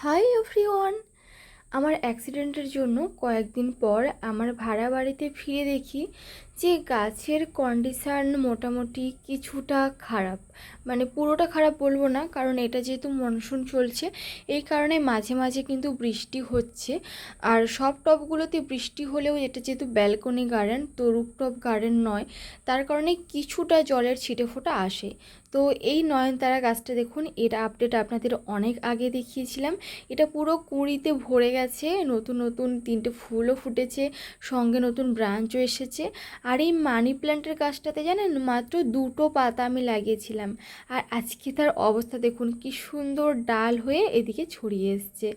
Hi everyone. আমার অ্যাক্সিডেন্টের জন্য কয়েকদিন পর আমার ভাড়া বাড়িতে ফিরে দেখি যে গাছের কন্ডিশন মোটামুটি কিছুটা খারাপ। মানে পুরোটা খারাপ বলবো না, কারণ এটা যেহেতু মনসুন চলছে এই কারণে মাঝে মাঝে কিন্তু বৃষ্টি হচ্ছে। আর সব টবগুলোতে বৃষ্টি হলেও এটা যেহেতু ব্যালকনি গার্ডেন তো রুফটপ গার্ডেন নয়, তার কারণে কিছুটা জলের ছিটেফোঁটা আসে। তো এই নয়নতারা গাছটা দেখুন, এর আপডেট আপনাদের অনেক আগে দেখিয়েছিলাম। এটা পুরো কুঁড়িতে ভরে গেছে, নতুন নতুন 3টে ফুলও ফুটেছে, সঙ্গে নতুন ব্রাঞ্চও এসেছে। আর এই মানি প্ল্যান্টের গাছটাতে জানেন মাত্র 2টো পাতা আমি লাগিয়েছিলাম, আর আজকে তার অবস্থা দেখুন কি সুন্দর ডাল হয়ে এদিকে ছড়িয়ে এসছে।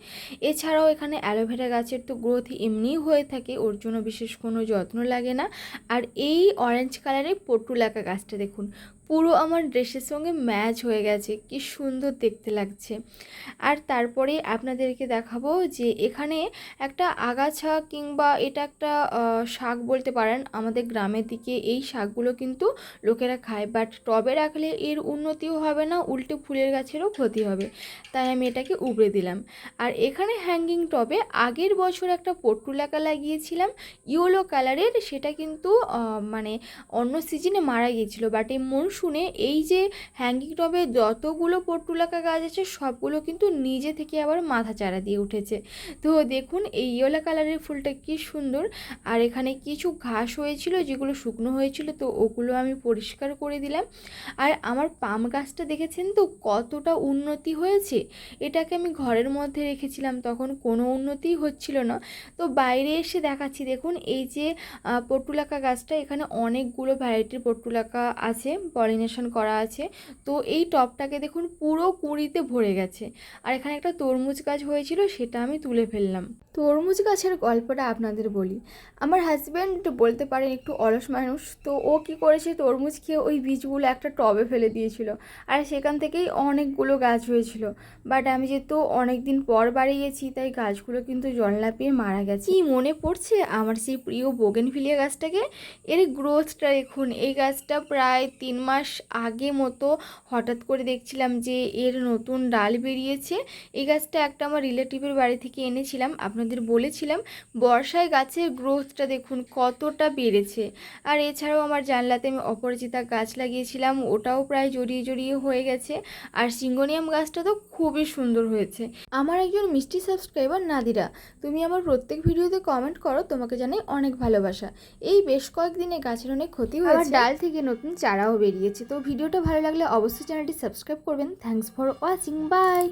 এছাড়াও এখানে অ্যালোভেরা গাছের তো গ্রোথ এমনিই হয়ে থাকে, ওর জন্য বিশেষ কোনো যত্ন লাগে না। আর এই অরেঞ্জ কালারের পটুলাকা গাছটা দেখুন, পুরো আমার ড্রেসের সঙ্গে ম্যাচ হয়ে গেছে, কি সুন্দর দেখতে লাগছে। আর তারপরে আপনাদেরকে দেখাবো যে এখানে একটা আগাছা কিংবা এটা একটা শাক বলতে পারেন, আমাদের গ্রামের দিকে এই শাকগুলো কিন্তু লোকেরা খায়, বাট টবে রাখলে এর উন্নতিও হবে না, উল্টে ফুলের গাছেরও ক্ষতি হবে, তাই আমি এটাকে উবড়ে দিলাম। আর এখানে হ্যাঙ্গিং টবে আগের বছর একটা পটুলাকা লাগিয়েছিলাম ইয়েলো কালারের, সেটা কিন্তু মানে অন্য সিজনে মারা গিয়েছিল, বাট এই মরশুমে এই যে হ্যাঙ্গিং টবে যতগুলো পটুলাকা গাছ আছে সবগুলো কিন্তু নিজে থেকে আবার মাথা চারা দিয়ে উঠেছে। তো দেখুন এই ইয়েলো কালারের ফুলটা কি সুন্দর। আর এখানে কিছু ঘাস হয়েছিল যেগুলো শুকনো হয়েছিল, তো ওগুলো আমি পরিষ্কার করে দিলাম। আর আমার পাম গাছটা দেখেছেন তো কতটা উন্নতি হয়েছে। এটাকে আমি ঘরের মধ্যে রেখেছিলাম, তখন কোনো উন্নতিই হচ্ছিল না, তো বাইরে এসে দেখাচ্ছি দেখুন এই যে পটুলাকা গাছটা, এখানে অনেকগুলো ভ্যারাইটির পটুলাকা আছে, পলিনেশন করা আছে। তো এই টবটাকে দেখুন পুরো কুঁড়িতে ভরে গেছে। আর এখানে একটা তরমুজ গাছ হয়েছিল, সেটা আমি তুলে ফেললাম। তরমুজ গাছের গল্পটা আপনাদের বলি। আমার হাজব্যান্ড বলতে পারেন একটু অলস মানুষ, তো ও কি করেছে তরমুজ খেয়ে ওই বীজগুলো একটা টবে ফেলে দিয়েছিল, আর সেখান থেকেই অনেকগুলো গাছ হয়েছিল। বাট আমি যেহেতু অনেক দিন পর বাড়ি গেছি তাই গাছগুলো কিন্তু জল না পেয়ে মারা গেছে। কি মনে পড়ছে আমার সেই প্রিয় বোগেনভিলিয়া গাছটাকে। এর গ্রোথটা দেখুন, এই গাছটা প্রায় 3 মাস আগে মতো হঠাৎ করে দেখছিলাম যে এর নতুন ডাল বেরিয়েছে। এই গাছটা একটা আমার রিলেটিভের বাড়ি থেকে এনেছিলাম, আপনাদের বলেছিলাম। বর্ষায় গাছের গ্রোথটা দেখুন কতটা বেড়েছে। আর এছাড়াও আমার জানলাতে আমি অপরাজিতা গাছ লাগিয়েছিলাম, ওটাও প্রায় জড়িয়ে জড়িয়ে হয়ে গেছে। আর সিঙ্গোনিয়াম গাছটা তো খুবই সুন্দর হয়েছে। আমার একজন মিষ্টি সাবস্ক্রাইবার নাদিরা, তুমি আমার প্রত্যেক ভিডিওতে কমেন্ট করো, তোমাকে জানাই অনেক ভালোবাসা। এই বেশ কয়েকদিনে গাছের অনেক ক্ষতি হয়েছে, ডাল থেকে নতুন চারাও বেরিয়েছে। তো ভিডিওটা ভালো লাগলে অবশ্যই চ্যানেলটি সাবস্ক্রাইব করবেন। Thanks for watching, by.